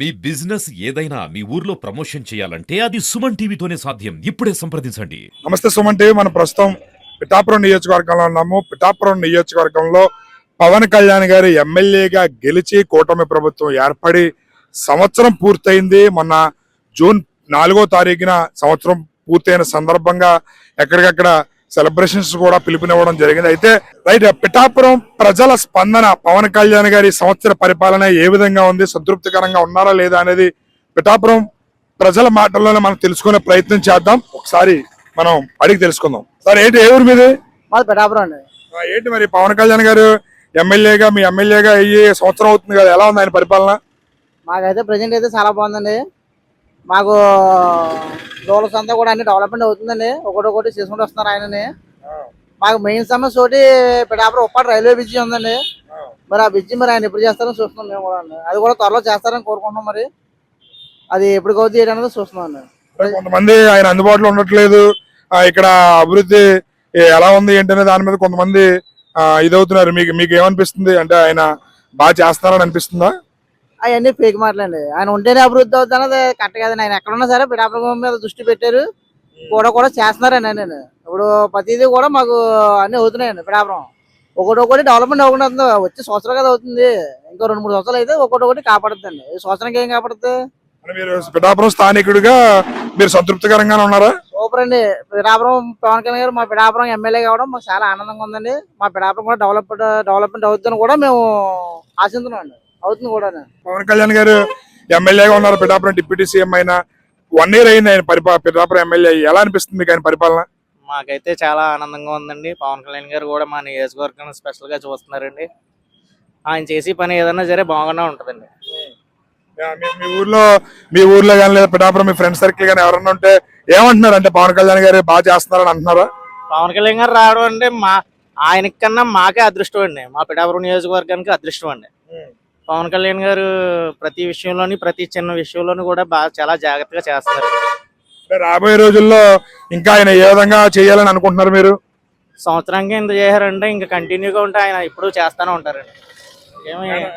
మీ business ఏదైనా మీ ఊర్లో promotion చేయాలంటే అది సుమన్ టీవీతోనే సాధ్యం. ఇప్పుడే సంప్రదించండి. నమస్తే సుమన్ టీవీ. మన ప్రస్తుతం పిఠాపురం నియోజకవర్గంలో ఉన్నాము. పిఠాపురం నియోజకవర్గంలో పవన్ కళ్యాణ్ గారు ఎమ్మెల్యేగా గెలిచి కూటమి ప్రభుత్వం ఏర్పడి సంవత్సరం పూర్తయింది. మొన్న జూన్ 4వ తారీఖున సంవత్సరం పూర్తయిన సందర్భంగా ఎక్కడికక్కడ సెలబ్రేషన్స్ కూడా పిలుపునివ్వడం జరిగింది. అయితే రైట్, పిఠాపురం ప్రజల స్పందన పవన్ కళ్యాణ్ గారి సంవత్సర పరిపాలన ఏ విధంగా ఉంది, సంతృప్తికరంగా ఉన్నారా లేదా అనేది పిఠాపురం ప్రజల మాటల్లోనే మనం తెలుసుకునే ప్రయత్నం చేద్దాం. ఒకసారి మనం అడిగి తెలుసుకుందాం. సార్, ఏంటి ఏ ఊరు మీది? మాది పిఠాపురం అండి. ఏంటి మరి పవన్ కళ్యాణ్ గారు ఎమ్మెల్యేగా మీ ఎమ్మెల్యేగా అయ్యి సంవత్సరం అవుతుంది కదా, ఎలా ఉంది ఆయన పరిపాలన? మాకైతే ప్రజెంట్ అయితే చాలా బాగుందండి. మాకు రూరల్స్ అంతా కూడా అన్ని డెవలప్మెంట్ అవుతుందండి. ఒకటి చేసుకుంటూ వస్తున్నారు ఆయనని. మాకు మెయిన్ సమస్య ఒకటి పిఠాపురం ఉప్పాడు రైల్వే బ్రిడ్జి ఉందండి. మరి ఆ బ్రిడ్జి మరి ఆయన ఎప్పుడు చేస్తారో చూస్తున్నాం మేము కూడా. అది కూడా త్వరలో చేస్తారని కోరుకుంటున్నాం. మరి అది ఎప్పుడు అవుతుంది ఏంటనేది చూస్తున్నాం అండి. కొంతమంది ఆయన అందుబాటులో ఉండట్లేదు, ఇక్కడ అభివృద్ధి ఎలా ఉంది ఏంటనే దాని మీద కొంతమంది ఇదవుతున్నారు. మీకు మీకు ఏమనిపిస్తుంది? అంటే ఆయన బాగా చేస్తున్నారని అనిపిస్తుందా? అవన్నీ ఫేక్ మాటలండి. ఆయన ఉంటేనే అభివృద్ధి అవుతుంది అన్నది కరెక్ట్ కదండి. ఆయన ఎక్కడున్నా సరే పిఠాపురం మీద దృష్టి పెట్టారు, కూడా చేస్తున్నారండి. నేను ఇప్పుడు ప్రతిదీ కూడా మాకు అన్ని అవుతున్నాయండి. పిఠాపురం ఒకటి డెవలప్మెంట్ అవ్వకుండా వచ్చే సంవత్సరం కదా అవుతుంది. ఇంకో 2-3 సంవత్సరాలు అయితే ఒకటి కాపాడుతుందండి. ఈ సంవత్సరానికి ఏం కాపాడుతుంది? మీరు పిఠాపురం స్థానికుడిగా మీరు సంతృప్తికరంగానే ఉన్నారా? సూపర్ అండి. పిఠాపురం పవన్ కళ్యాణ్ గారు మా పిఠాపురం ఎమ్మెల్యే కావడం మాకు చాలా ఆనందంగా ఉందండి. మా పిఠాపురం కూడా డెవలప్మెంట్ అవుతుందని కూడా మేము ఆశిస్తున్నాం అండి. అవుతుంది కూడా. పవన్ కళ్యాణ్ గారు ఎమ్మెల్యేగా ఉన్నారు, పిఠాపురం డిప్యూటీ సీఎం అయినా 1 year అయింది ఆయన పిఠాపురం ఎమ్మెల్యే. ఎలా అనిపిస్తుంది మీకు ఆయన పరిపాలన? మాకైతే చాలా ఆనందంగా ఉందండి. పవన్ కళ్యాణ్ గారు కూడా మా నియోజకవర్గాన్ని స్పెషల్ గా చూస్తున్నారండి. ఆయన చేసే పని ఏదన్నా సరే బాగానే ఉంటదండి. మీ ఊర్లో కానీ లేదా పిఠాపురం మీ ఫ్రెండ్ సర్కిల్ కానీ ఎవరన్నా ఉంటే ఏమంటున్నారు? అంటే పవన్ కళ్యాణ్ గారు బాగా చేస్తున్నారని అంటున్నారా? పవన్ కళ్యాణ్ గారు రావడం అంటే ఆయనకి కన్నా మాకే అదృష్టం అండి. మా పిఠాపురం నియోజకవర్గానికి అదృష్టం అండి. పవన్ కళ్యాణ్ గారు ప్రతి విషయంలోని ప్రతి చిన్న విషయంలోని కూడా బాగా చాలా జాగ్రత్తగా చేస్తారు. రాబోయే రోజుల్లో ఇంకా ఆయన ఏ విధంగా చేయాలని అనుకుంటున్నారు మీరు? సంవత్సరానికి ఎంత చేశారంటే ఇంకా కంటిన్యూగా ఉంటే ఆయన ఎప్పుడూ చేస్తానే ఉంటారండి.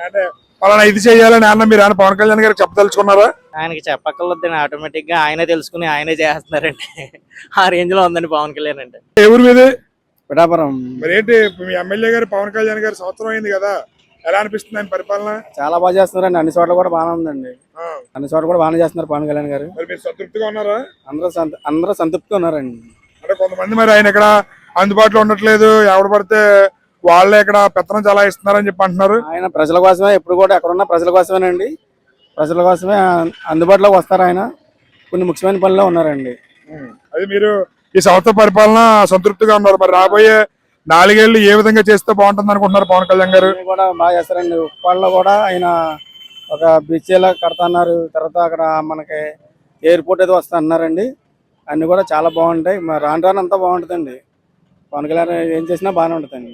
అంటే పలానా ఇది చేయాలని అన్న మీరు ఆయన పవన్ కళ్యాణ్ గారికి చెప్పదలుచుకున్నారా? ఆయనకి చెప్పక్కర్లేదండి, ఆటోమేటిక్ గా ఆయనే తెలుసుకుని ఆయనే చేస్తున్నారండి. ఆ రేంజ్ లో ఉందండి పవన్ కళ్యాణ్ అంటే. ఏ ఊరు మీది? పిఠాపురం. మరి ఏంటి మీ ఎమ్మెల్యే గారు పవన్ కళ్యాణ్ గారు సంవత్సరం అయింది కదా, ఎలా అనిపిస్తుంది ఆయన పరిపాలన? చాలా బాగా చేస్తున్నారండి. అన్ని చోట్ల కూడా బాగానే ఉందండి. అన్ని చోట్ల కూడా బాగానే చేస్తున్నారు పవన్ కళ్యాణ్ గారు. మరి మీరు సంతృప్తిగా ఉన్నారా? అందరూ సంతృప్తిగా ఉన్నారండి. అంటే కొంతమంది మరి ఆయన ఇక్కడ అందుబాటులో ఉండట్లేదు, ఎవరు పడితే వాళ్ళే ఇక్కడ పెత్తనం చాలా ఇస్తున్నారని చెప్పి అంటున్నారు. ఆయన ప్రజల కోసమే, ఎప్పుడు కూడా ఎక్కడున్నా ప్రజల కోసమేనండి. ప్రజల కోసమే అందుబాటులోకి వస్తారు. ఆయన కొన్ని ముఖ్యమైన పనుల్లో ఉన్నారండి. అది మీరు ఈ సంవత్సర పరిపాలన సంతృప్తిగా ఉన్నారు. మరి రాబోయే 4 ఏళ్ళు ఏ విధంగా చేస్తే బాగుంటుంది అనుకుంటున్నారు పవన్ కళ్యాణ్ గారు? కూడా బాగా చేస్తారండి. ఉప్పాడలో కూడా ఆయన ఒక బ్రిడ్జ్ ఎలా కడతాన్నారు. తర్వాత అక్కడ మనకి ఎయిర్పోర్ట్ ఏదో వస్తా అన్నారండి. అన్ని కూడా చాలా బాగుంటాయి. మరి రాను అంతా బాగుంటుందండి. పవన్ కళ్యాణ్ ఏం చేసినా బాగానే ఉంటుందండి.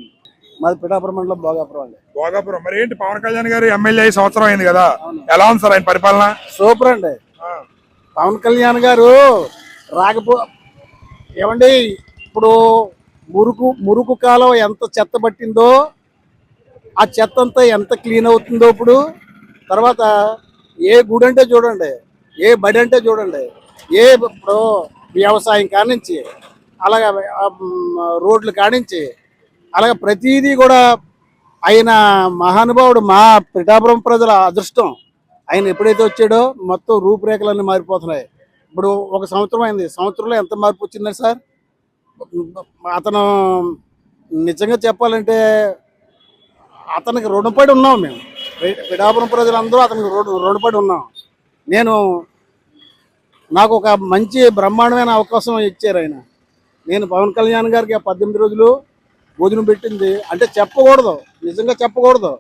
మాది పిఠాపురం మండలం భోగాపురం. మరి ఏంటి పవన్ కళ్యాణ్ గారు ఎమ్మెల్యే సంవత్సరం అయింది కదా, ఎలా ఉంది సార్ ఆయన పరిపాలన? సూపర్ అండి. పవన్ కళ్యాణ్ గారు ఏమండి, ఇప్పుడు మురుకు కాలం ఎంత చెత్త పట్టిందో ఆ చెత్త అంతా ఎంత క్లీన్ అవుతుందో ఇప్పుడు. తర్వాత ఏ గుడి అంటే చూడండి, ఏ బడి అంటే చూడండి, ఇప్పుడు వ్యవసాయం కానించి అలాగే రోడ్లు కానించి అలాగే ప్రతిదీ కూడా ఆయన మహానుభావుడు. మా పిఠాపురం ప్రజల అదృష్టం. ఆయన ఎప్పుడైతే వచ్చాడో మొత్తం రూపురేఖలన్నీ మారిపోతున్నాయి. ఇప్పుడు 1 సంవత్సరం అయింది. సంవత్సరంలో ఎంత మార్పు వచ్చిందండి సార్? అతను నిజంగా చెప్పాలంటే అతనికి రుణపడి ఉన్నాం మేము. పిఠాపురం ప్రజలందరూ అతనికి రుణపడి ఉన్నాం. నాకు ఒక మంచి బ్రహ్మాండమైన అవకాశం ఇచ్చారు ఆయన. నేను పవన్ కళ్యాణ్ గారికి 18 రోజులు భోజనం పెట్టింది అంటే చెప్పకూడదు, నిజంగా చెప్పకూడదు.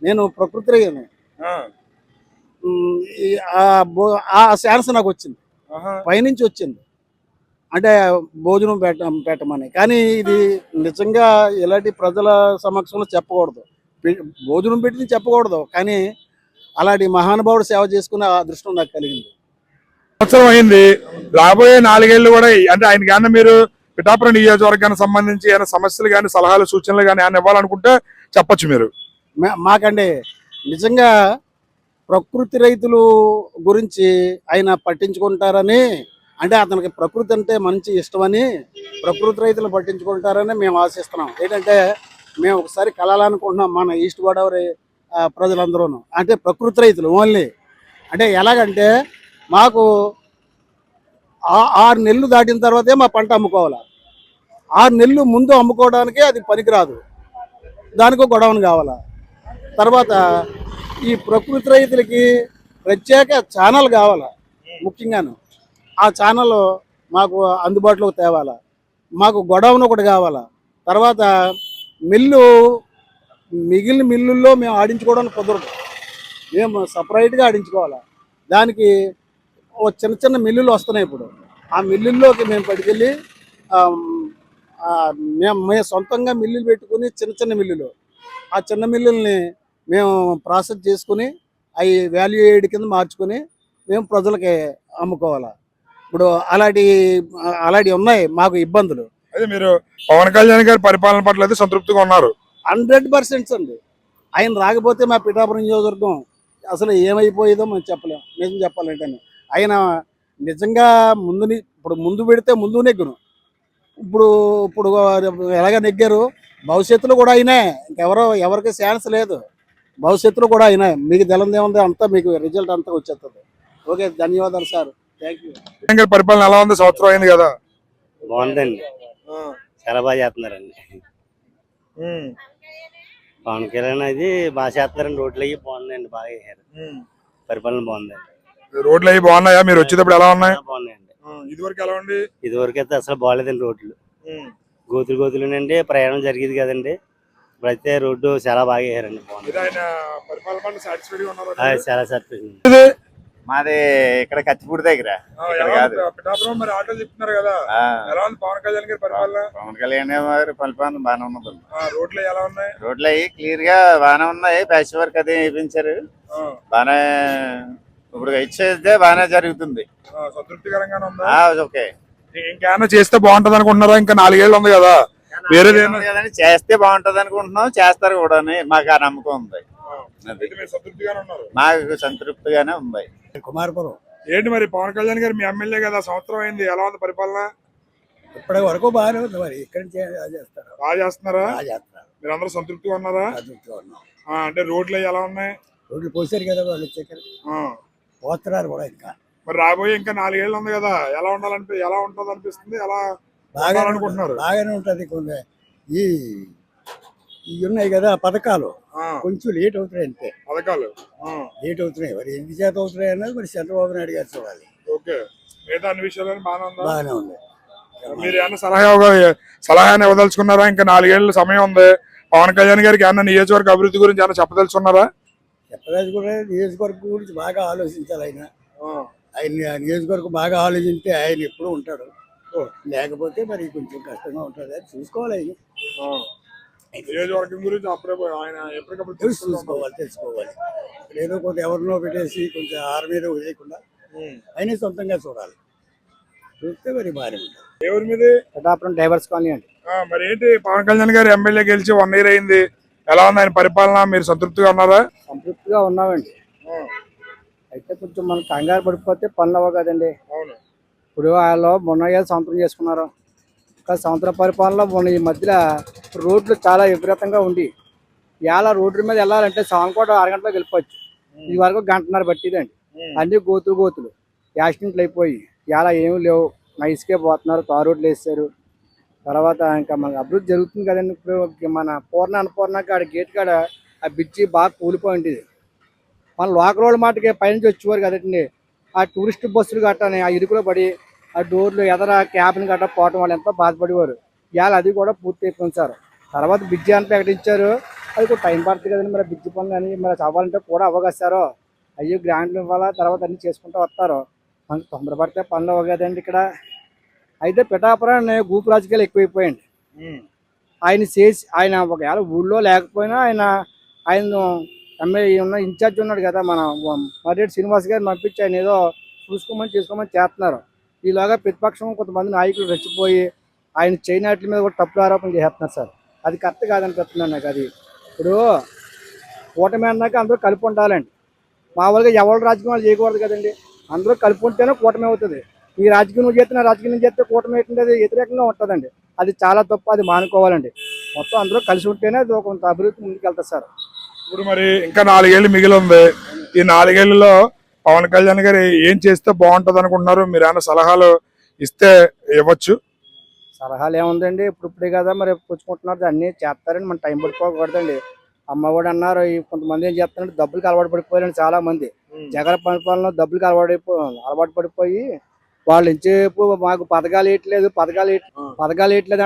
నేను ప్రకృతి రేయను. ఆ ఛాన్స్ నాకు వచ్చింది, పైనుంచి వచ్చింది. అంటే భోజనం పెట్టమని. కానీ ఇది నిజంగా ఇలాంటి ప్రజల సమక్షంలో చెప్పకూడదు. భోజనం పెట్టింది చెప్పకూడదు, కానీ అలాంటి మహానుభావుడు సేవ చేసుకునే అదృష్టం నాకు కలిగింది. సంవత్సరం అయింది, రాబోయే 4 ఏళ్ళు కూడా అంటే ఆయన కానీ మీరు పిఠాపురం నియోజకవర్గానికి సంబంధించి ఏమైనా సమస్యలు కానీ సలహాలు సూచనలు కానీ ఆయన ఇవ్వాలనుకుంటే చెప్పచ్చు మీరు. మాకండి నిజంగా ప్రకృతి రైతులు గురించి ఆయన పట్టించుకుంటారని, అంటే అతనికి ప్రకృతి అంటే మంచి ఇష్టమని ప్రకృతి రైతులు పట్టించుకుంటారని మేము ఆశిస్తున్నాం. ఏంటంటే మేము ఒకసారి కలాలనుకుంటున్నాం మన ఈస్ట్ గోదావరి ప్రజలందరూను. అంటే ప్రకృతి రైతులు ఓన్లీ. అంటే ఎలాగంటే మాకు 6 నెలలు దాటిన తర్వాతే మా పంట అమ్ముకోవాలి. 6 నెలలు ముందు అమ్ముకోవడానికి అది పనికిరాదు, దానికో గొడవను కావాలా. తర్వాత ఈ ప్రకృతి రైతులకి ప్రత్యేక ఛానల్ కావాలా. ముఖ్యంగాను ఆ ఛానల్ మాకు అందుబాటులోకి తేవాలా. మాకు గొడవను ఒకటి కావాలా. తర్వాత మిల్లు మిగిలిన మిల్లుల్లో మేము ఆడించుకోవడానికి కుదరదు, మేము సపరేట్గా ఆడించుకోవాలా. దానికి ఓ చిన్న చిన్న మిల్లులు వస్తున్నాయి ఇప్పుడు. ఆ మిల్లుల్లోకి మేము పట్టుకెళ్ళి మేము సొంతంగా మిల్లులు పెట్టుకుని చిన్న చిన్న మిల్లులు, ఆ చిన్న మిల్లుల్ని మేము ప్రాసెస్ చేసుకుని అవి వాల్యూ ఎయిడ్ కింద మార్చుకొని మేము ప్రజలకి అమ్ముకోవాలి. ఇప్పుడు అలాంటివి ఉన్నాయి మాకు ఇబ్బందులు. అదే మీరు పవన్ కళ్యాణ్ గారి పరిపాలన పట్ల అయితే సంతృప్తిగా ఉన్నారు. 100% అండి. ఆయన రాకపోతే మా పిఠాపురం నియోజకవర్గం అసలు ఏమైపోయేదో మనం చెప్పలేం. నిజం చెప్పాలంటే ఆయన నిజంగా ఇప్పుడు ముందు పెడితే ముందు నెగ్గును. ఇప్పుడు ఇప్పుడు ఎలాగ నెగ్గారు, భవిష్యత్తులో కూడా అయినా ఎవరికి ఛాన్స్ లేదు. భవిష్యత్తులో కూడా అయినా మీకు తెలందేముంది, అంతా మీకు రిజల్ట్ అంతా వచ్చేస్తుంది. ఓకే, ధన్యవాదాలు సార్. Thank you. కళ్యాణ్ గారి పరిపాలన ఎలా ఉంది? సంవత్సరం అయింది కదా. బాగుందండి, చాలా బాగా చేస్తున్నారండి. పవన్ కళ్యాణ్ అది బాగా చేస్తున్నారండి. రోడ్లు అవి బాగున్నాయండి, బాగా వేసారు. పరిపాలన బాగుందండి. రోడ్లు అవి బాగున్నాయా? మీరు వచ్చేటప్పుడు ఎలా ఉన్నాయి? బాగున్నాయండి. ఇదివరకు ఎలా ఉంది? ఇదివరకు అయితే అసలు బాగాలేదండి రోడ్లు. గోతులునండి ప్రయాణం జరిగేది కదండి. ఇప్పుడైతే రోడ్డు చాలా బాగా వేసారండి. బాగుంది, చాలా సాటిస్ఫాక్షన్. మాది ఇక్కడ కత్తిపూడి దగ్గర. మరి ఆటో చెప్తున్నారు కదా, ఎలా ఉంది పవన్ కళ్యాణ్ గారి పరిపాలన? పవన్ కళ్యాణ్ గారి పరిపాలన బాగానే ఉన్నది. రోడ్లు ఎలా ఉన్నాయి? రోడ్లు అవి క్లియర్ గా బాగానే ఉన్నాయి. ప్యాచ్ వర్క్ అది వేయించారు, బాగానే ఇప్పుడు ఇచ్చేదే బాగానే జరుగుతుంది. సంతృప్తికరంగానే ఉందా? ఓకే. ఇంకేమైనా చేస్తే బాగుంటది అనుకుంటున్నారా? ఇంకా 4 ఏళ్ళు ఉంది కదా, వేరే కదండి, చేస్తే బాగుంటది అనుకుంటున్నాం. చేస్తారు కూడా మాకు ఆ నమ్మకం ఉంది. మాకు సంతృప్తిగానే ఉంది. కుమారపురం ఏంటి మరి పవన్ కళ్యాణ్ గారు మీ ఎమ్మెల్యే కదా, సంవత్సరం అయింది, ఎలా ఉంది పరిపాలన? ఇప్పటి వరకు బాగానే ఉంది. మరి ఇక్కడ చేస్తారు, బాగా చేస్తున్నారా? బాగా చేస్తున్నారు. మీరు అందరూ సంతృప్తిగా ఉన్నారా? అదృష్టంగా ఉన్నాం. అంటే రోడ్లు అవి ఎలా ఉన్నాయి? రోడ్లు పోసారు కదా వాళ్ళు, వచ్చాక పోతున్నారు కూడా. ఇంకా మరి రాబోయే ఇంకా 4 ఏళ్ళు ఉంది కదా, ఎలా ఉంటది అనిపిస్తుంది? ఎలా బాగా అనుకుంటున్నారు? బాగానే ఉంటది. కొన్ని ఇవి ఉన్నాయి కదా పథకాలు, కొంచెం లేట్ అవుతున్నాయి అంతే. పథకాలు లేట్ అవుతున్నాయి. మరి ఎందుకు చేత అవుతున్నాయి అన్నది మరి చంద్రబాబు నాయుడు గారు చూడాలి. ఓకే, మిగతా అన్ని విషయాలు బాగానే ఉంది. మీరు ఏమన్నా సలహా ఇవ్వదలుచుకున్నారా? ఇంకా 4 ఏళ్ళ సమయం ఉంది. పవన్ కళ్యాణ్ గారికి ఏమన్నా నియోజకవర్గ అభివృద్ధి గురించి ఏమన్నా చెప్పదలుచుకున్నారా? చెప్పలేదు కూడా, నియోజకవర్గం గురించి బాగా ఆలోచించాలి. ఆయన నియోజకవర్గం బాగా ఆలోచిస్తే ఆయన ఎప్పుడు ఉంటాడు. లేకపోతే మరి కొంచెం కష్టంగా ఉంటుంది. అది చూసుకోవాలి. నియోజకవర్గం గురించి అప్పుడే ఆయన ఎప్పటికప్పుడు తెలుసుకోవాలి. ఏదో కొంత ఎవరినో పెట్టేసి కొంచెం ఆరు మీద వదిలేకుండా ఆయన సొంతంగా చూడాలి. చూస్తే మరి బాగానే ఉంటుంది. ఎవరి మీద? పిఠాపురం డైవర్స్ కాలనీ అండి. మరి ఏంటి పవన్ కళ్యాణ్ గారు ఎమ్మెల్యే గెలిచి 1 ఇయర్ అయింది, ఎలా ఉంది ఆయన పరిపాలన? మీరు సంతృప్తిగా ఉన్నారా? సంతృప్తిగా ఉన్నామండి. అయితే కొంచెం మనం కంగారు పడిపోతే పనులు అవ్వ కదండి. అవును. ఇప్పుడు వాళ్ళు మొన్న సంవత్సరం చేసుకున్నారు. సంవత్సర పరిపాలనలో మొన్న ఈ మధ్యలో రోడ్లు చాలా విపరీతంగా ఉండి ఇవాళ రోడ్ల మీద వెళ్ళాలంటే సాయంకోట 6 గంటలకు వెళ్ళిపోవచ్చు. ఇది వరకు 1.5 పట్టిదండి. అన్ని గోతులు యాక్సిడెంట్లు అయిపోయి ఇవాళ ఏమీ లేవు. నైస్కే పోతున్నారు, తారు రోడ్లు వేస్తారు. తర్వాత ఇంకా మనకు అభివృద్ధి జరుగుతుంది కదండి. ఇప్పుడు మన అన్నపూర్ణ కాడ గేట్ కాడ ఆ బ్రిడ్జి బాగా కూలిపోయింది. మన లోకల్ రోడ్ల మాటకి పైనుంచి వచ్చేవారు కదండి. ఆ టూరిస్ట్ బస్సులు గట్టాని ఆ ఇరుకులో పడి ఆ డోర్లు ఎదర క్యాబ్ని గట్రా పోవటం వాళ్ళు ఎంతో బాధపడేవారు. ఇవాళ అది కూడా పూర్తి అయిపోయింది సార్. తర్వాత బ్రిడ్జి అని ప్రకటించారు, అది కూడా టైం పడుతుంది కదండి. మరి బ్రిడ్జి పనులు అని మరి అవ్వాలంటే కూడా అవ్వగస్తారు. అయ్యో గ్రాంట్లు ఇవ్వాలా, తర్వాత అన్ని చేసుకుంటూ వస్తారు. మనకు తొందరపడితే పనులు అవ్వ కదండి ఇక్కడ. అయితే పిఠాపురాన్ని గూపు రాజకీయాలు ఎక్కువైపోయాయండి. ఆయన ఒకవేళ ఊళ్ళో లేకపోయినా ఆయన ఎమ్మెల్యే ఉన్న ఇన్ఛార్జ్ ఉన్నాడు కదా మన మర్రెడ్డి శ్రీనివాస్ గారిని పంపించి ఆయన ఏదో చేసుకోమని చేస్తున్నారు. ఈలోగా ప్రతిపక్షం కొంతమంది నాయకులు రెచ్చిపోయి ఆయన చేయనట్ల మీద కూడా తప్పుడు ఆరోపణలు చేస్తున్నారు సార్. అది కరెక్ట్ కాదనిపిస్తున్నాను నాకు. అది ఇప్పుడు కూటమి అన్నాక అందరూ కలిపి ఉండాలండి. మామూలుగా ఎవరు రాజకీయాలు చేయకూడదు కదండి. అందరూ కలిపి ఉంటేనే కూటమి అవుతుంది. ఈ రాజకీయం నువ్వు చేస్తే నా రాజకీయం నేను చేస్తే కూటమి ఏంటంటే అది వ్యతిరేకంగా ఉంటుందండి. అది చాలా తప్పు, అది మానుకోవాలండి. మొత్తం అందరూ కలిసి ఉంటేనే అది కొంత అభివృద్ధి ముందుకు వెళ్తుంది సార్. ఇప్పుడు మరి ఇంకా 4 ఏళ్ళు మిగిలి ఉంది. ఈ 4 ఏళ్లలో పవన్ కళ్యాణ్ గారు ఏం చేస్తే బాగుంటది అనుకుంటున్నారు? మీరు ఏమైనా సలహాలు ఇస్తే ఇవ్వచ్చు. సలహాలు ఏముందండి, ఇప్పుడే కదా మరి పుచ్చుకుంటున్నారు, అన్నీ చేస్తారండి. మన టైం పడిపోకూడదండి. అమ్మ కూడా అన్నారు, ఈ కొంతమంది ఏం చేస్తారంటే డబ్బులకి అలవాటు పడిపోయారండి చాలా మంది. జగన్ పరిపాలన డబ్బులకి అలవాటు పడిపోయి వాళ్ళు ఎంతసేపు మాకు పథకాలు వేయట్లేదు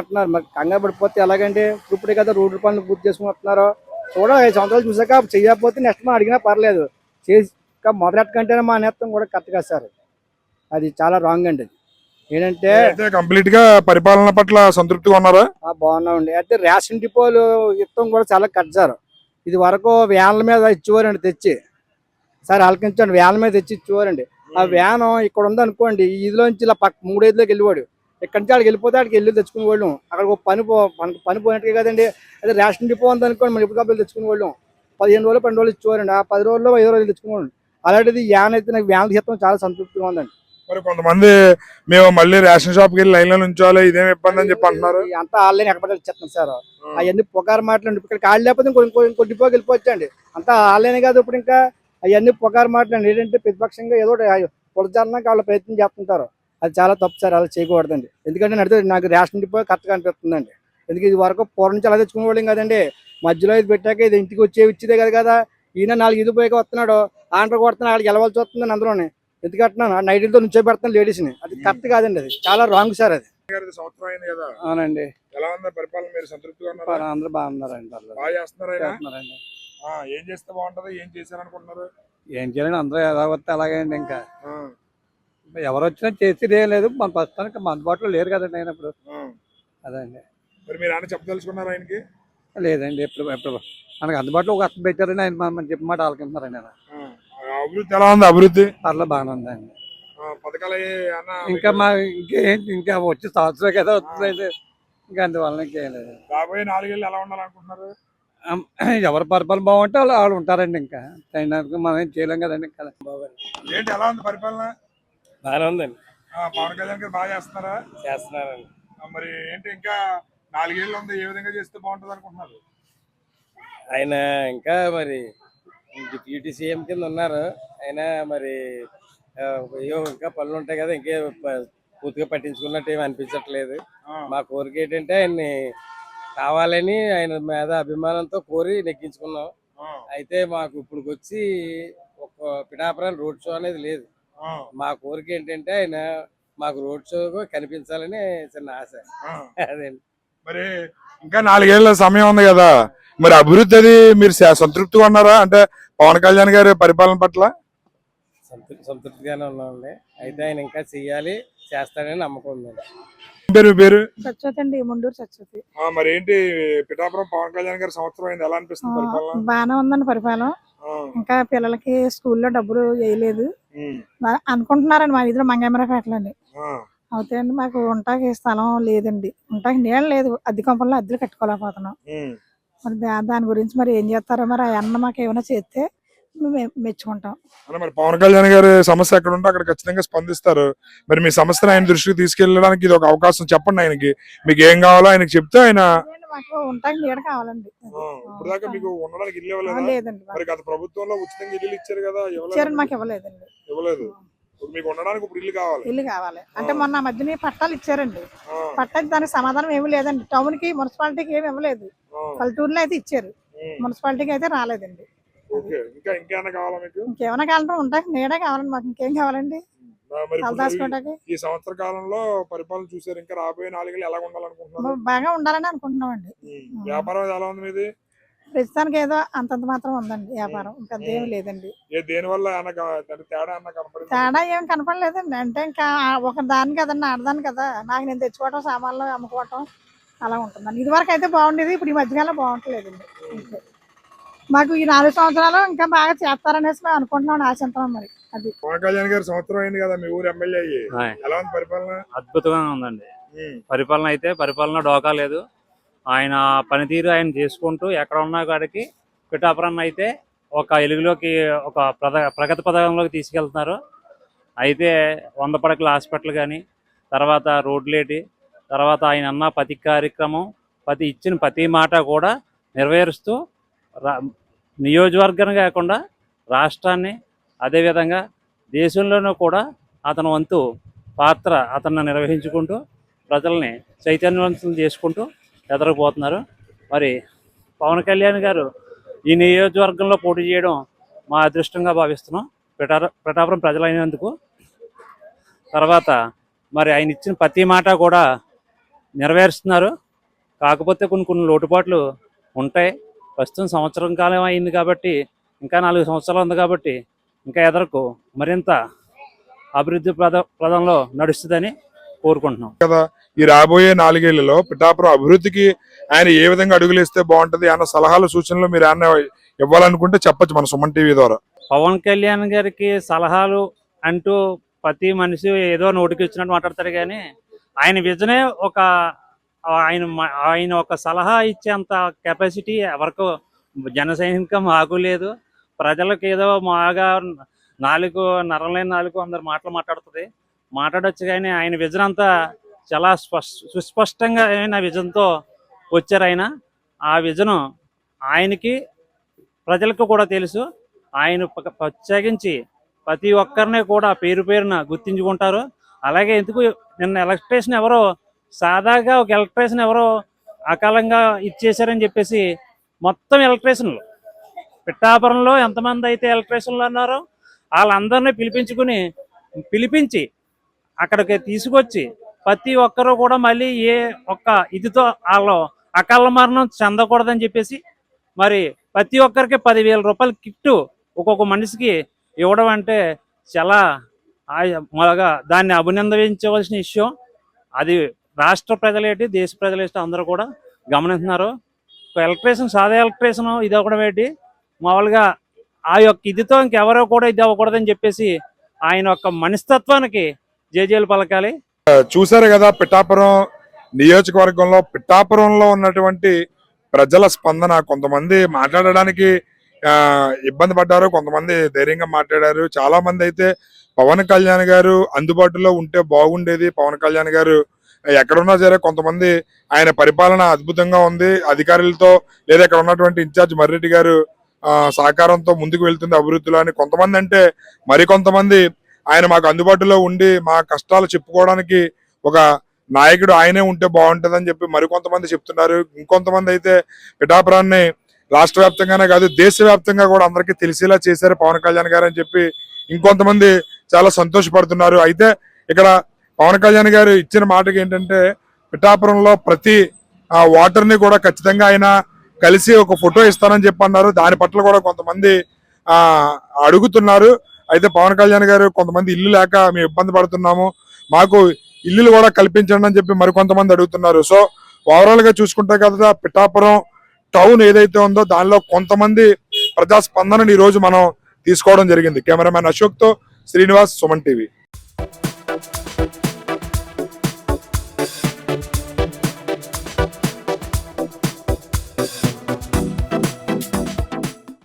అంటున్నారు. మరి కంగారు పడిపోతే ఎలాగండి? ఇప్పుడే కదా రోడ్డు పనులు పూర్తి చేసుకుని వస్తున్నారు. చూడ 5 సంవత్సరాలు చూసాక చేయకపోతే నెక్స్ట్ మనం అడిగినా పర్లేదు, చేసి మొదలెట్టకంటేనే మా నేత్తం కూడా కరెక్ట్ కదా సార్. అది చాలా రాంగ్ అండి. ఏంటంటే కంప్లీట్ గా పరిపాలన పట్ల సంతృప్తిగా ఉన్నారా? బాగున్నామండి. అయితే రేషన్ డిపోలు ఇస్తాం కూడా చాలా కట్ సార్. ఇది వరకు వ్యాన్ల మీద ఇచ్చేవారండి, తెచ్చి సార్ ఆలకించండి, వ్యాన్ల మీద తెచ్చి ఇచ్చేవారండి. ఆ వ్యాన్ ఇక్కడ ఉందనుకోండి, ఇదిలోంచి ఇలా 3 ఐదులోకి వెళ్ళివాడు. ఇక్కడి నుంచి ఆడికి వెళ్ళిపోతే ఆడికి వెళ్ళి తెచ్చుకునే వాళ్ళం. అక్కడ ఒక మనకు పని పోయినట్టుగా కదండి. అదే రేషన్ డిపో ఉందనుకోండి, మనం ఎప్పుడు కబ్బులు తెచ్చుకునే వాళ్ళం. 15 రోజులు 12 రోజులు ఇచ్చేవారండి. ఆ 10 రోజుల్లో 5 రోజులు తెచ్చుకునేవాళ్ళం. అలాంటిది వ్యాన్ అయితే నాకు వ్యాన్ తీస్తాం చాలా సంతృప్తిగా ఉందండి. మరి కొంతమంది మేము మళ్ళీ రేషన్ షాప్కి వెళ్ళి లైన్ లో నుంచోవాలి, ఇదేం ఇబ్బంది అని చెప్పి అంటున్నారు. అంతా ఆన్లైన్ ఎక్కడ ఇచ్చేస్తాం సార్. అవన్నీ పొగారు మాట్లాడి ఇక్కడ కాళ్ళు లేకపోతే ఇంకో డిపోకి వెళ్ళిపోవచ్చండి. అంతా ఆన్లైన్ కాదు ఇప్పుడు. ఇంకా అవన్నీ పొగారు మాట్లాడి ఏంటంటే ప్రతిపక్షంగా ఏదో పొడజాలడానికి వాళ్ళు ప్రయత్నం చేస్తుంటారు. అది చాలా తప్పు సార్, అలా చేయకూడదండి. ఎందుకంటే నడితే నాకు రేషన్ డిపో కరెక్ట్గా అనిపిస్తుందండి. ఎందుకంటే ఇది వరకు పూర్వం నుంచి అలా తెచ్చుకునేవాళ్ళం కదండి. మధ్యలో ఇది పెట్టాక ఇది ఇంటికి ఇచ్చేదే కదా. ఈయన 4 ఇది పోయాక వస్తున్నాడు, ఆంటర్ కొడుతున్నాడు, వాళ్ళకి వెళ్ళవలసి వస్తుందండి. అందరూనే ఎందుకంటున్నాను నైట్లతో నుంచో పెడుతున్నాను లేడీస్ని. అది కరెక్ట్ కాదండి, అది చాలా రాంగ్ సార్. అది సంవత్సరం అయింది కదా. అవునండి. ఎలా ఉంది పరిపాలన? మీరు సంతృప్తిగా ఉన్నారా? అందరూ బాగున్నారండి. బాగా చేస్తున్నారండి. ఏం చేస్తే బాగుంటది, ఏం చేశారనుకుంటున్నారు? ఏం చేయాలండి, అందరూ ఎలా వస్తే అలాగే అండి. ఇంకా ఎవరు వచ్చినా చేసేది ఏం లేదు. మన ప్రస్తుతానికి మన అందుబాటులో లేరు కదండి ఆయన ఇప్పుడు. అదండి. మరి మీరు ఆయన చెప్పదలుచుకున్నారు ఆయనకి? లేదండి, ఎప్పుడు మనకు అందుబాటులో ఒక అర్థం పెట్టారని ఆయన మనం చెప్పిన మాట ఆలకిస్తున్నారు ఆయన. అభివృద్ధి ఎలా ఉంది? అభివృద్ధి పర్లేదు బాగానే ఉందండి. పథకాలు ఇంకా ఇంకా వచ్చి సంవత్సరం కదా వస్తుంది. ఇంకా అందువల్ల ఇంకేం లేదు. రాబోయే 4 ఏళ్ళు ఎలా ఉండాలనుకుంటున్నారు? ఎవరి పరిపాలన బాగుంటే వాళ్ళు ఉంటారండి. ఇంకా అయినందుకు మనం ఏం చేయలేం కదండి. ఇంకా ఏంటి ఎలా ఉంది పరిపాలన? బాగానే ఉందండి. పవన్ కళ్యాణ్ గారు బాగా చేస్తున్నారండి. మరి ఏంటి ఇంకా 4 ఏళ్ళు ఉంది, ఏ విధంగా చేస్తే బాగుంటది అనుకుంటున్నారు? ఆయన ఇంకా మరి డిప్యూటీ సీఎం కింద ఉన్నారు ఆయన. మరి అయ్యో ఇంకా పనులు ఉంటాయి కదా, ఇంకే పూర్తిగా పట్టించుకున్నట్టు ఏమి అనిపించట్లేదు. మా కోరిక ఏంటంటే ఆయన్ని కావాలని ఆయన మీద అభిమానంతో కోరి నెగ్గించుకున్నాం. అయితే మాకు ఇప్పుడు వచ్చి ఒక పిఠాపురం రోడ్ షో అనేది లేదు. మా కోరిక ఏంటంటే ఆయన మాకు రోడ్ షో కనిపించాలని చిన్న ఆశ. అదేండి. మరి ఇంకా 4 ఏళ్ళ సమయం ఉంది కదా, మరి అభివృద్ధి అది మీరు సంతృప్తిగా ఉన్నారా? అంటే పవన్ కళ్యాణ్ గారి పరిపాలన పట్ల సంతృప్తిగానే ఉన్నామండి. అయితే ఆయన ఇంకా చెయ్యాలి, చేస్తాడని నమ్మకం ఉందండి. పేరు సత్యవతి అండి, ముండూరు సత్యవతి. మరి ఏంటి పిఠాపురం పవన్ కళ్యాణ్ గారి సంవత్సరం అయింది, ఎలా అనిపిస్తుంది పరిపాలన? బాగానే ఉందండి పరిపాలన. ఇంకా పిల్లలకి స్కూల్లో డబ్బులు వేయలేదు అనుకుంటున్నారండి. మా వీధిలో మంగమ్మరపేటలండి. అవుతాయి అండి. మాకు ఉంటాకి స్థలం లేదండి, ఉంటాకి నీళ్ళు లేదు, అద్దె కొంపల్లో అద్దెలు కట్టుకోలేకపోతున్నాం. మరి దాని గురించి మరి ఏం చేస్తారో, మరి ఆ అన్న మాకు ఏమైనా చేస్తే మెచ్చుకుంటాం. మరి పవన్ కళ్యాణ్ గారి సమస్య ఎక్కడ ఉంటే అక్కడ ఖచ్చితంగా స్పందిస్తారు. మరి మీ సమస్యను ఆయన దృష్టికి తీసుకెళ్ళడానికి ఇది ఒక అవకాశం. చెప్పండి ఆయనకి, మీకు ఏం కావాలో ఆయనకి చెప్తే ఆయన. మాకు ఉంటాకి నీడ కావాలండి. ఇప్పుడు దాకా మీకు ఉండడానికి ఇల్లు లేదండి. మరి గత ప్రభుత్వంలో ఉచితంగా ఇల్లు ఇచ్చారు కదా, మాకు ఇవ్వలేదండి. ఇవ్వలేదు. మీకు ఉండడానికి ఇప్పుడు ఇల్లు కావాలి. అంటే మొన్న మధ్యన పట్టాలు ఇచ్చారండి. పట్టాకి దానికి సమాధానం ఏమి లేదండి. టౌన్ కి మున్సిపాలిటీకి ఏమి ఇవ్వలేదు. పల్లెటూరులో అయితే ఇచ్చారు, మున్సిపాలిటీకి అయితే రాలేదండి. ఇంకేమైనా కావాలా మీకు? ఇంకేమైనా కావాలంటే ఉంటాకి నీడే కావాలండి. మాకు ఇంకేం కావాలండి? ఈ సంవత్సర కాలంలో పరిపాలన చూసారు, ఇంకా రాబోయే 4 ఏళ్ళు ఎలా ఉండాలనుకుంటున్నారు? బాగా ఉండాలని అనుకుంటున్నామండి. వ్యాపారం ఎలా ఉంది మీది? ప్రస్తుతానికి ఏదో అంతంత మాత్రం ఉందండి వ్యాపారం, ఇంకా ఏమి లేదండి. దేని వల్ల తేడా ఏం కనపడలేదండి. అంటే ఇంకా ఒక దాని కదండి, ఆడదాని కదా, నాకు నేను తెచ్చుకోవటం, సామాన్లు అమ్ముకోవటం అలా ఉంటుందండి. ఇది వరకు అయితే బాగుండేది, ఇప్పుడు ఈ మధ్యకాలంలో బాగుంటలేదండి. మాకు ఈ 4 సంవత్సరాలు ఇంకా బాగా చేస్తారనేసి మేము అనుకుంటున్నాం, ఆశిస్తున్నాం. మరి అది పవన్ కళ్యాణ్ గారు సంవత్సరం అయింది కదా మీ ఊరు ఎమ్మెల్యే అయ్యి, ఎలా ఉంది పరిపాలన? అద్భుతంగా ఉందండి పరిపాలన. అయితే పరిపాలన డోకా లేదు. ఆయన పనితీరు ఆయన చేసుకుంటూ ఎక్కడ ఉన్నా కాడికి పిఠాపురం అయితే ఒక వెలుగులోకి ఒక ప్రగతి పథకంలోకి తీసుకెళ్తున్నారు. అయితే 100 పడకల హాస్పిటల్ కానీ, తర్వాత రోడ్లేటి, తర్వాత ఆయన అన్న ప్రతి కార్యక్రమం, ఇచ్చిన ప్రతి మాట కూడా నెరవేరుస్తూ నియోజకవర్గాన్ని కాకుండా రాష్ట్రాన్ని, అదేవిధంగా దేశంలోనూ కూడా అతని వంతు పాత్ర అతన్ని నిర్వహించుకుంటూ ప్రజల్ని చైతన్యవంతం చేసుకుంటూ ఎదరకపోతున్నారు. మరి పవన్ కళ్యాణ్ గారు ఈ నియోజకవర్గంలో పోటీ చేయడం మా అదృష్టంగా భావిస్తున్నాం, పిఠాపురం ప్రజలైనందుకు. తర్వాత మరి ఆయన ఇచ్చిన ప్రతి మాట కూడా నెరవేరుస్తున్నారు. కాకపోతే కొన్ని లోటుపాట్లు ఉంటాయి. ప్రస్తుతం సంవత్సరం కాలం అయింది కాబట్టి, ఇంకా 4 సంవత్సరాలు ఉంది కాబట్టి ఇంకా ఎదరకు మరింత అభివృద్ధి ప్రదంలో నడుస్తుందని కోరుకుంటున్నాం కదా. ఈ రాబోయే 4 ఏళ్లలో పిఠాపురం అభివృద్ధికి ఆయన ఏ విధంగా అడుగులేస్తే బాగుంటది అన్న సలహాలు సూచనలు మీరు ఏమన్నా ఇవ్వాలనుకుంటే చెప్పొచ్చు మన సుమన్ టీవీ ద్వారా. పవన్ కళ్యాణ్ గారికి సలహాలు అంటూ ప్రతి మనిషి ఏదో నోటికి వచ్చినట్టు మాట్లాడతారు, కానీ ఆయన విజనే ఆయన ఒక సలహా ఇచ్చేంత కెపాసిటీ ఎవరికో జన సైనికం మాకు లేదు. ప్రజలకు ఏదో మాగా నరం లేని నాలుగు అందరు మాట్లాడుతుంది, మాట్లాడొచ్చు, కానీ ఆయన విజన్ అంతా చాలా సుస్పష్టంగా అయిన విజన్తో వచ్చారు ఆయన. ఆ విజను ఆయనకి ప్రజలకు కూడా తెలుసు. ఆయన ప్రత్యేకించి ప్రతి ఒక్కరిని కూడా పేరున గుర్తించుకుంటారు. అలాగే ఎందుకు నిన్న ఎలక్ట్రేషన్ ఎవరో సాదాగా ఒక ఎలక్ట్రేషన్ ఎవరో అకాలంగా ఇచ్చేశారని చెప్పేసి మొత్తం ఎలక్ట్రేషన్లు పిఠాపురంలో ఎంతమంది అయితే ఎలక్ట్రేషన్లు అన్నారో వాళ్ళందరినీ పిలిపించి అక్కడికి తీసుకొచ్చి ప్రతి ఒక్కరూ కూడా మళ్ళీ ఏ ఒక్క ఇదితో వాళ్ళు అకాల మరణం చెందకూడదని చెప్పేసి మరి ప్రతి ఒక్కరికి 10,000 రూపాయల కిట్టు ఒక్కొక్క మనిషికి ఇవ్వడం అంటే చాలా మొదగా దాన్ని అభినందించవలసిన విషయం. అది రాష్ట్ర ప్రజలేటి, దేశ ప్రజలేటి అందరూ కూడా గమనిస్తున్నారు. ఎలక్ట్రేషన్ సాదా ఎలక్ట్రేషన్ ఇది అవ్వడం ఏంటి, మామూలుగా ఆ యొక్క ఇదితో ఇంకెవరో కూడా ఇది అవ్వకూడదని చెప్పేసి ఆయన యొక్క మనస్తత్వానికి జేజేలు పలకాలి. చూసారు కదా, పిఠాపురం నియోజకవర్గంలో పిఠాపురంలో ఉన్నటువంటి ప్రజల స్పందన. కొంతమంది మాట్లాడడానికి ఇబ్బంది పడ్డారు, కొంతమంది ధైర్యంగా మాట్లాడారు. చాలా మంది అయితే పవన్ కళ్యాణ్ గారు అందుబాటులో ఉంటే బాగుండేది, పవన్ కళ్యాణ్ గారు ఎక్కడున్నా సరే కొంతమంది ఆయన పరిపాలన అద్భుతంగా ఉంది, అధికారులతో లేదా ఇక్కడ ఉన్నటువంటి ఇన్ఛార్జ్ మర్రెడ్డి గారు సహకారంతో ముందుకు వెళ్తుంది అభివృద్ధిలో అని కొంతమంది అంటే, మరికొంతమంది ఆయన మాకు అందుబాటులో ఉండి మా కష్టాలు చెప్పుకోవడానికి ఒక నాయకుడు ఆయనే ఉంటే బాగుంటుంది అని చెప్పి మరికొంతమంది చెప్తున్నారు. ఇంకొంతమంది అయితే పిఠాపురాన్ని రాష్ట్ర వ్యాప్తంగానే కాదు దేశవ్యాప్తంగా కూడా అందరికీ తెలిసేలా చేశారు పవన్ కళ్యాణ్ గారు అని చెప్పి ఇంకొంతమంది చాలా సంతోషపడుతున్నారు. అయితే ఇక్కడ పవన్ కళ్యాణ్ గారు ఇచ్చిన మాటకి ఏంటంటే, పిఠాపురంలో ప్రతి వాటర్ని కూడా ఖచ్చితంగా ఆయన కలిసి ఒక ఫోటో ఇస్తానని చెప్పి అన్నారు. దాని పట్ల కూడా కొంతమంది అడుగుతున్నారు. అయితే పవన్ కళ్యాణ్ గారు కొంతమంది ఇల్లు లేక మేము ఇబ్బంది పడుతున్నాము, మాకు ఇల్లులు కూడా కల్పించండి అని చెప్పి మరికొంతమంది అడుగుతున్నారు. సో ఓవరాల్ గా చూసుకుంటే కదా, పిఠాపురం టౌన్ ఏదైతే ఉందో దానిలో కొంతమంది ప్రజాస్పందనని ఈ రోజు మనం తీసుకోవడం జరిగింది. కెమెరామ్యాన్ అశోక్ తో శ్రీనివాస్, సుమన్ టీవీ.